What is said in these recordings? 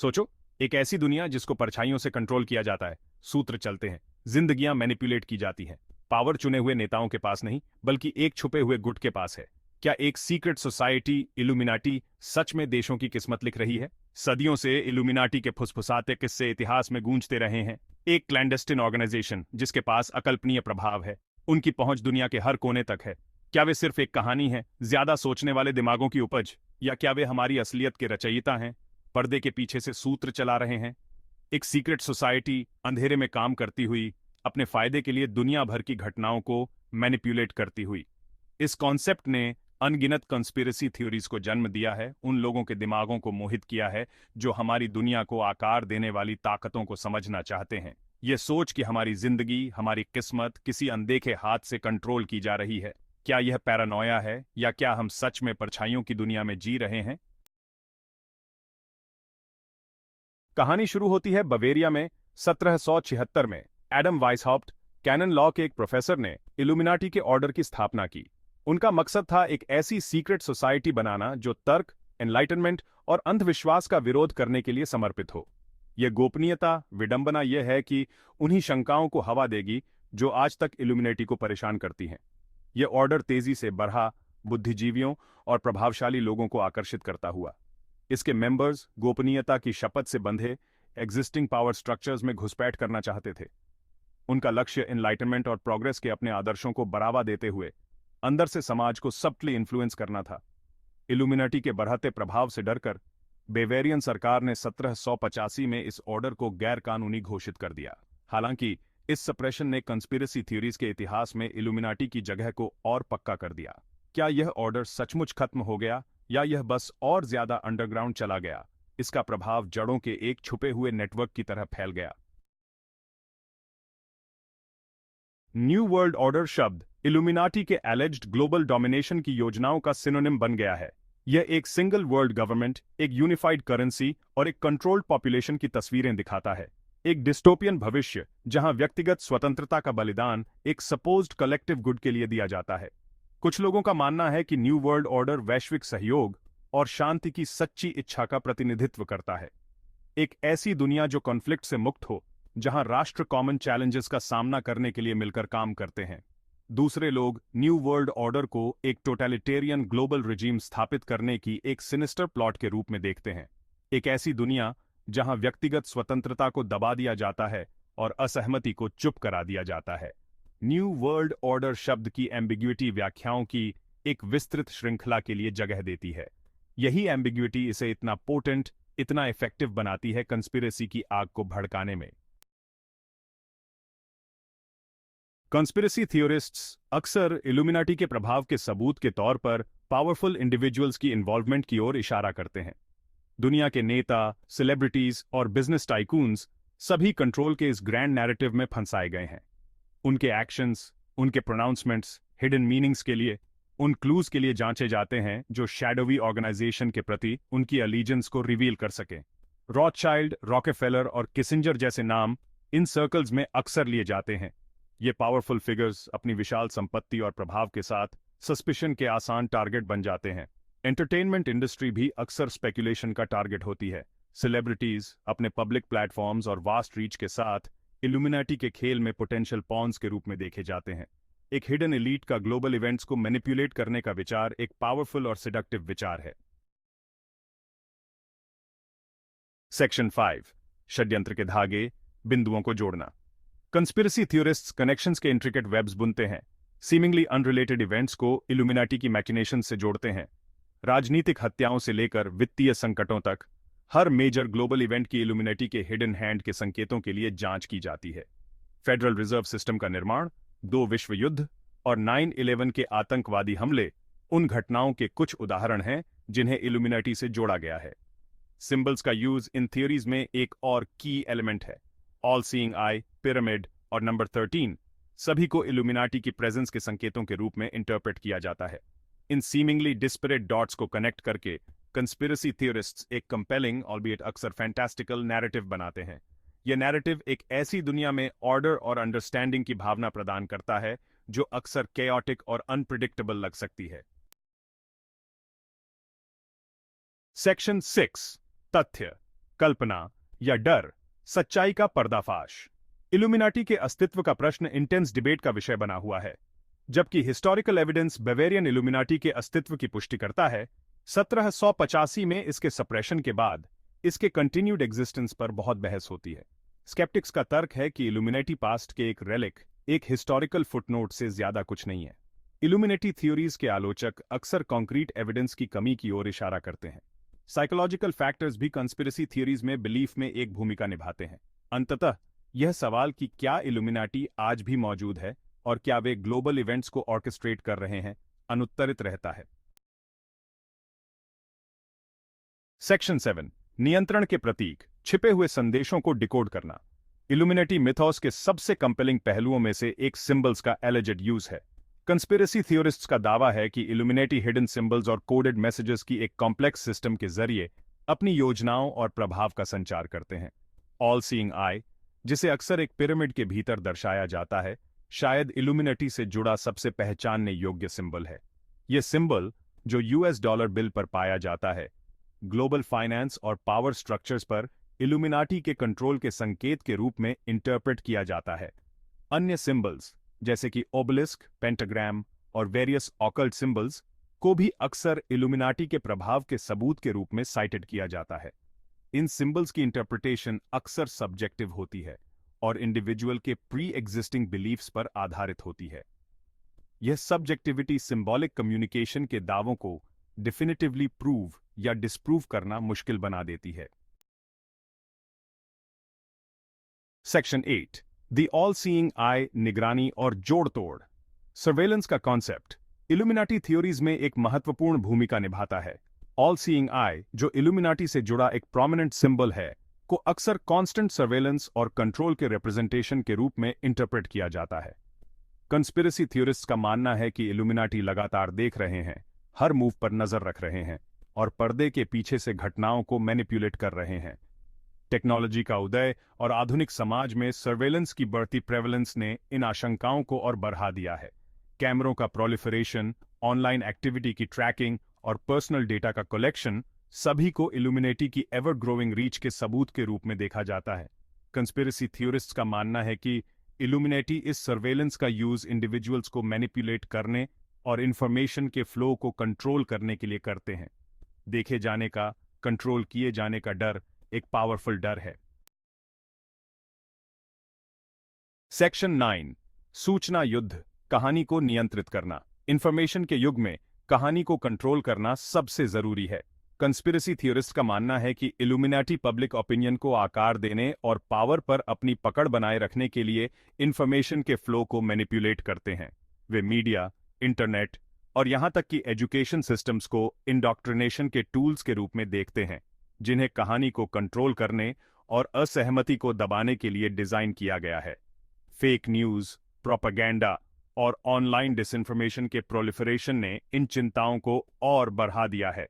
सोचो, एक ऐसी दुनिया जिसको परछाइयों से कंट्रोल किया जाता है, सूत्र चलते हैं, जिंदगियां मैनिपुलेट की जाती हैं। पावर चुने हुए नेताओं के पास नहीं, बल्कि एक छुपे हुए गुट के पास है। क्या एक सीक्रेट सोसाइटी इल्यूमिनाटी सच में देशों की किस्मत लिख रही है? सदियों से इल्यूमिनाटी के फुसफुसाते किस्से इतिहास में गूंजते रहे हैं। एक क्लैंडस्टिन ऑर्गेनाइजेशन जिसके पास अकल्पनीय प्रभाव है, उनकी पहुंच दुनिया के हर कोने तक है। क्या वे सिर्फ एक कहानी है, ज्यादा सोचने वाले दिमागों की उपज, या क्या वे हमारी असलियत के रचयिता हैं, पर्दे के पीछे से सूत्र चला रहे हैं? एक सीक्रेट सोसाइटी अंधेरे में काम करती हुई, अपने फायदे के लिए दुनिया भर की घटनाओं को मैनिपुलेट करती हुई। इस कॉन्सेप्ट ने अनगिनत कंस्पिरेसी थ्योरीज को जन्म दिया है, उन लोगों के दिमागों को मोहित किया है जो हमारी दुनिया को आकार देने वाली ताकतों को समझना चाहते हैं। ये सोच कि हमारी जिंदगी, हमारी किस्मत किसी अनदेखे हाथ से कंट्रोल की जा रही है। क्या यह पैरानोया है, या क्या हम सच में परछाइयों की दुनिया में जी रहे हैं? कहानी शुरू होती है बवेरिया में 1776 में। एडम वाइसहॉफ्ट, कैनन लॉ के एक प्रोफेसर ने इल्यूमिनाटी के ऑर्डर की स्थापना की। उनका मकसद था एक ऐसी सीक्रेट सोसाइटी बनाना जो तर्क, एनलाइटनमेंट और अंधविश्वास का विरोध करने के लिए समर्पित हो। यह गोपनीयता, विडंबना यह है कि उन्हीं शंकाओं को हवा देगी जो आज तक इल्यूमिनेटी को परेशान करती हैं। यह ऑर्डर तेजी से बढ़ा, बुद्धिजीवियों और प्रभावशाली लोगों को आकर्षित करता हुआ। इसके मेंबर्स गोपनीयता की शपथ से बंधे एग्जिस्टिंग पावर स्ट्रक्चर्स में घुसपैठ करना चाहते थे। उनका लक्ष्य एनलाइटनमेंट और प्रोग्रेस के अपने आदर्शों को बढ़ावा देते हुए अंदर से समाज को सबटली इन्फ्लुएंस करना था। इल्यूमिनाटी के बढ़ते प्रभाव से डरकर बेवेरियन सरकार ने 1785 में इस ऑर्डर को गैर कानूनी घोषित कर दिया। हालांकि इस सप्रेशन ने कंस्पिरेसी थ्योरीज के इतिहास में इल्यूमिनाटी की जगह को और पक्का कर दिया। क्या यह ऑर्डर सचमुच खत्म हो गया, या यह बस और ज्यादा अंडरग्राउंड चला गया? इसका प्रभाव जड़ों के एक छुपे हुए नेटवर्क की तरह फैल गया। न्यू वर्ल्ड ऑर्डर शब्द इल्यूमिनाटी के एलिज्ड ग्लोबल डोमिनेशन की योजनाओं का सिनोनिम बन गया है। यह एक सिंगल वर्ल्ड गवर्नमेंट, एक यूनिफाइड करेंसी और एक कंट्रोल्ड पॉपुलेशन की तस्वीरें दिखाता है। एक डिस्टोपियन भविष्य जहां व्यक्तिगत स्वतंत्रता का बलिदान एक सपोज्ड कलेक्टिव गुड के लिए दिया जाता है। कुछ लोगों का मानना है कि न्यू वर्ल्ड ऑर्डर वैश्विक सहयोग और शांति की सच्ची इच्छा का प्रतिनिधित्व करता है। एक ऐसी दुनिया जो कॉन्फ्लिक्ट से मुक्त हो, जहां राष्ट्र कॉमन चैलेंजेस का सामना करने के लिए मिलकर काम करते हैं। दूसरे लोग न्यू वर्ल्ड ऑर्डर को एक टोटलिटेरियन ग्लोबल रिजीम स्थापित करने की एक सिनिस्टर प्लॉट के रूप में देखते हैं। एक ऐसी दुनिया जहां व्यक्तिगत स्वतंत्रता को दबा दिया जाता है और असहमति को चुप करा दिया जाता है। न्यू वर्ल्ड ऑर्डर शब्द की एम्बिग्युइटी व्याख्याओं की एक विस्तृत श्रृंखला के लिए जगह देती है। यही एम्बिग्युइटी इसे इतना पोटेंट, इतना इफेक्टिव बनाती है कंस्पिरेसी की आग को भड़काने में। कंस्पिरेसी थियोरिस्ट्स अक्सर इल्यूमिनाटी के प्रभाव के सबूत के तौर पर पावरफुल इंडिविजुअल्स की इन्वॉल्वमेंट की ओर इशारा करते हैं। दुनिया के नेता, सेलिब्रिटीज और बिजनेस टाइकून्स सभी कंट्रोल के इस ग्रैंड नैरेटिव में फंसाए गए हैं। उनके एक्शंस, उनके प्रोनाउंसमेंट्स हिडन मीनिंग्स के लिए, उन क्लूज के लिए जांचे जाते हैं जो शैडोवी ऑर्गेनाइजेशन के प्रति उनकी अलीजेंस को रिवील कर सकें। रॉथशाइल्ड, रॉकेफेलर और किसिंजर जैसे नाम इन सर्कल्स में अक्सर लिए जाते हैं। ये पावरफुल फिगर्स अपनी विशाल संपत्ति और प्रभाव के साथ सस्पिशन के आसान टारगेट बन जाते हैं। एंटरटेनमेंट इंडस्ट्री भी अक्सर स्पेकुलेशन का टारगेट होती है। सेलिब्रिटीज अपने पब्लिक प्लेटफॉर्म्स और वास्ट रीच के साथ इल्यूमिनाटी के खेल में पोटेंशियल पॉन्स के रूप में देखे जाते हैं। एक हिडन एलीट का ग्लोबल इवेंट्स को मैनिपुलेट करने का विचार एक पावरफुल और सिडक्टिव विचार है। सेक्शन 5, षड्यंत्र के धागे, बिंदुओं को जोड़ना। कंस्पिरेसी थ्योरिस्ट्स कनेक्शंस के इंट्रिकेट वेब्स बुनते हैं, सीमिंगली अनरिलेटेड इवेंट्स को इल्यूमिनाटी की मैकिनेशन से जोड़ते हैं। राजनीतिक हत्याओं से लेकर वित्तीय संकटों तक हर मेजर ग्लोबल इवेंट की इल्यूमिनाटी के हिडन हैंड के संकेतों के लिए जांच की जाती है। फेडरल रिजर्व सिस्टम का निर्माण, 2 विश्व युद्ध और 9/11 के आतंकवादी हमले उन घटनाओं के कुछ उदाहरण हैं जिन्हें इल्यूमिनाटी से जोड़ा गया है। सिंबल्स का यूज इन थियोरीज में एक और की एलिमेंट है। ऑल सीइंग आई, पिरामिड और नंबर 13 सभी को इल्यूमिनाटी की प्रेजेंस के संकेतों के रूप में इंटरप्रेट किया जाता है। इन सीमिंगली डिस्परेट डॉट्स को कनेक्ट करके कंस्पिरेसी थियोरिस्ट्स एक कंपेलिंग, ऑल्बिएट अक्सर फैंटास्टिकल नैरेटिव बनाते हैं। यह नैरेटिव एक ऐसी दुनिया में ऑर्डर और अंडरस्टैंडिंग की भावना प्रदान करता है जो अक्सर केओटिक और अनप्रिडिक्टेबल लग सकती है। सेक्शन 6, तथ्य। कल्पना या डर, सच्चाई का पर्दाफाश। इल्यूमिनाटी के अस्तित्व का प्रश्न इंटेंस डिबेट का विषय बना हुआ है। जबकि हिस्टोरिकल एविडेंस बावेरियन इल्यूमिनाटी के अस्तित्व की पुष्टि करता है, 1785 में इसके सप्रेशन के बाद इसके कंटिन्यूड एग्जिस्टेंस पर बहुत बहस होती है। स्केप्टिक्स का तर्क है कि इल्यूमिनाटी पास्ट के एक रेलिक, एक हिस्टोरिकल फुटनोट से ज्यादा कुछ नहीं है। इल्यूमिनेटी थ्योरीज के आलोचक अक्सर कॉन्क्रीट एविडेंस की कमी की ओर इशारा करते हैं। साइकोलॉजिकल फैक्टर्स भी कंस्पिरेसी थ्योरीज में बिलीफ में एक भूमिका निभाते हैं। अंततः यह सवाल कि क्या इल्यूमिनाटी आज भी मौजूद है और क्या वे ग्लोबल इवेंट्स को ऑर्केस्ट्रेट कर रहे हैं, अनुत्तरित रहता है। सेक्शन 7, नियंत्रण के प्रतीक, छिपे हुए संदेशों को डिकोड करना। इल्यूमिनेटी मिथोस के सबसे कंपेलिंग पहलुओं में से एक सिंबल्स का एलिजेड यूज है। कंस्पिरेसी थियोरिस्ट्स का दावा है कि इल्यूमिनेटी हिडन सिंबल्स और कोडेड मैसेजेस की एक कॉम्प्लेक्स सिस्टम के जरिए अपनी योजनाओं और प्रभाव का संचार करते हैं। ऑल सीइंग आई, जिसे अक्सर एक पिरामिड के भीतर दर्शाया जाता है, शायद इल्यूमिनेटी से जुड़ा सबसे पहचानने योग्य सिंबल है। यह सिंबल, जो यूएस डॉलर बिल पर पाया जाता है, ग्लोबल फाइनेंस और पावर स्ट्रक्चर्स पर इल्यूमिनाटी के कंट्रोल के संकेत के रूप में इंटरप्रेट किया जाता है। अन्य सिंबल्स जैसे कि ओबलिस्क, पेंटाग्राम और वेरियस ऑकल्ट सिंबल्स को भी अक्सर इल्यूमिनाटी के प्रभाव के सबूत के रूप में साइटेड किया जाता है। इन सिंबल्स की इंटरप्रिटेशन अक्सर सब्जेक्टिव होती है और इंडिविजुअल के प्री एग्जिस्टिंग बिलीफ्स पर आधारित होती है। यह सब्जेक्टिविटी सिंबॉलिक कम्युनिकेशन के दावों को डिफिनिटिवली प्रूव या डिस्प्रूव करना मुश्किल बना देती है। सेक्शन 8, द ऑल सीइंग आई, निगरानी और जोड़ तोड़। सर्वेलेंस का कॉन्सेप्ट इल्यूमिनाटी थ्योरीज में एक महत्वपूर्ण भूमिका निभाता है। ऑल सीइंग आई, जो इल्यूमिनाटी से जुड़ा एक प्रोमिनेंट सिंबल है, को अक्सर कांस्टेंट सर्वेलेंस और कंट्रोल के रिप्रेजेंटेशन के रूप में इंटरप्रेट किया जाता है। कंस्पिरेसी थ्योरिस्ट्स का मानना है कि इल्यूमिनाटी लगातार देख रहे हैं, हर मूव पर नजर रख रहे हैं और पर्दे के पीछे से घटनाओं को मैनिपुलेट कर रहे हैं। टेक्नोलॉजी का उदय और आधुनिक समाज में सर्वेलेंस की बढ़ती प्रेवलेंस ने इन आशंकाओं को और बढ़ा दिया है। कैमरों का प्रोलिफरेशन, ऑनलाइन एक्टिविटी की ट्रैकिंग और पर्सनल डेटा का कलेक्शन सभी को इल्यूमिनेटी की एवर ग्रोइंग रीच के सबूत के रूप में देखा जाता है। कंस्पिरेसी थ्योरिस्ट्स का मानना है कि इल्यूमिनेटी इस सर्वेलेंस का यूज इंडिविजुअल्स को मैनिपुलेट करने और इंफॉर्मेशन के फ्लो को कंट्रोल करने के लिए करते हैं। देखे जाने का, कंट्रोल किए जाने का डर एक पावरफुल डर है। सेक्शन 9, सूचना युद्ध, कहानी को नियंत्रित करना। इंफॉर्मेशन के युग में कहानी को कंट्रोल करना सबसे जरूरी है। कंस्पिरेसी थियोरिस्ट का मानना है कि इल्यूमिनाटी पब्लिक ओपिनियन को आकार देने और पावर पर अपनी पकड़ बनाए रखने के लिए इंफॉर्मेशन के फ्लो को मैनिपुलेट करते हैं। वे मीडिया, इंटरनेट और यहां तक कि एजुकेशन सिस्टम्स को इंडॉक्ट्रिनेशन के टूल्स के रूप में देखते हैं, जिन्हें कहानी को कंट्रोल करने और असहमति को दबाने के लिए डिजाइन किया गया है। फेक न्यूज, प्रोपेगेंडा और ऑनलाइन डिसइंफॉर्मेशन के प्रोलिफरेशन ने इन चिंताओं को और बढ़ा दिया है।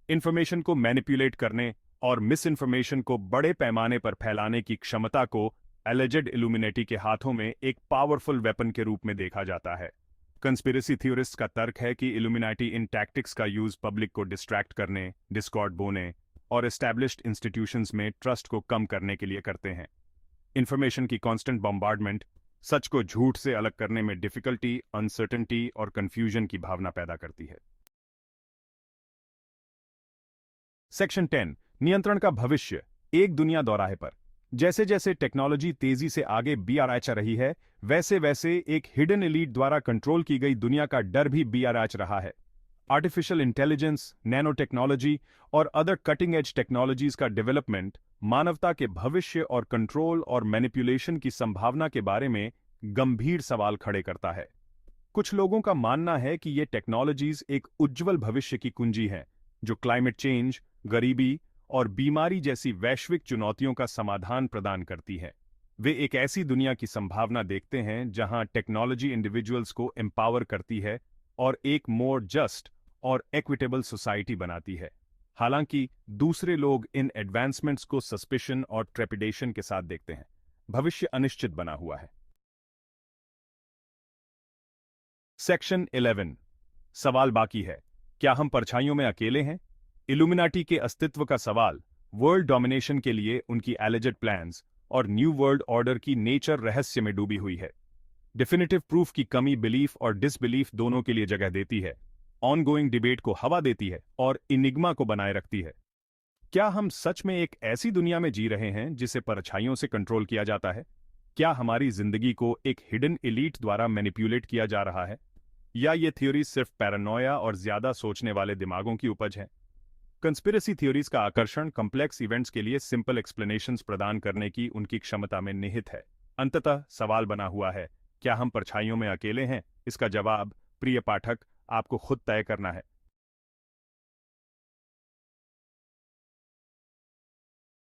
इंफॉर्मेशन को मैनिपुलेट करने और मिस इन्फॉर्मेशन को बड़े पैमाने पर फैलाने की क्षमता को एलिजेड इल्यूमिनेटी के हाथों में एक पावरफुल वेपन के रूप में देखा जाता है। कंस्पिरेसी थ्योरिस्ट्स का तर्क है कि इल्यूमिनाटी इन टैक्टिक्स का यूज पब्लिक को डिस्ट्रैक्ट करने, डिस्कॉर्ड बोने और एस्टैब्लिश्ड इंस्टीट्यूशंस में ट्रस्ट को कम करने के लिए करते हैं। इंफॉर्मेशन की कांस्टेंट बॉम्बार्डमेंट सच को झूठ से अलग करने में डिफिकल्टी, अनसर्टेनिटी और कंफ्यूजन की भावना पैदा करती है। सेक्शन 10, नियंत्रण का भविष्य, एक दुनिया दौराहे पर। जैसे जैसे टेक्नोलॉजी तेजी से आगे बढ़ रही है, वैसे वैसे एक हिडन एलीट द्वारा कंट्रोल की गई दुनिया का डर भी बढ़ रहा है। आर्टिफिशियल इंटेलिजेंस, नैनो टेक्नोलॉजी और अदर कटिंग एज टेक्नोलॉजीज का डेवलपमेंट मानवता के भविष्य और कंट्रोल और मैनिपुलेशन की संभावना के बारे में गंभीर सवाल खड़े करता है। कुछ लोगों का मानना है कि ये टेक्नोलॉजीज एक उज्जवल भविष्य की कुंजी हैं, जो क्लाइमेट चेंज, गरीबी और बीमारी जैसी वैश्विक चुनौतियों का समाधान प्रदान करती है। वे एक ऐसी दुनिया की संभावना देखते हैं जहां टेक्नोलॉजी इंडिविजुअल्स को एम्पावर करती है और एक मोर जस्ट और इक्विटेबल सोसाइटी बनाती है। हालांकि दूसरे लोग इन एडवांसमेंट्स को सस्पिशन और ट्रेपिडेशन के साथ देखते हैं। भविष्य अनिश्चित बना हुआ है। सेक्शन 11, सवाल बाकी है, क्या हम परछाइयों में अकेले हैं? इल्यूमिनाटी के अस्तित्व का सवाल वर्ल्ड डोमिनेशन के लिए उनकी एलिजेड प्लान्स और न्यू वर्ल्ड ऑर्डर की नेचर रहस्य में डूबी हुई है। डिफिनिटिव प्रूफ की कमी बिलीफ और डिसबिलीफ दोनों के लिए जगह देती है, ऑनगोइंग डिबेट को हवा देती है और इनिग्मा को बनाए रखती है। क्या हम सच में एक ऐसी दुनिया में जी रहे हैं जिसे परछाइयों से कंट्रोल किया जाता है? क्या हमारी जिंदगी को एक हिडन एलीट द्वारा मैनिपुलेट किया जा रहा है? या ये थ्योरी सिर्फ पैरानोया और ज्यादा सोचने वाले दिमागों की उपज है? कंस्पिरेसी थ्योरीज का आकर्षण कॉम्प्लेक्स इवेंट्स के लिए सिंपल एक्सप्लेनेशंस प्रदान करने की उनकी क्षमता में निहित है। अंततः सवाल बना हुआ है, क्या हम परछाइयों में अकेले हैं? इसका जवाब, प्रिय पाठक, आपको खुद तय करना है।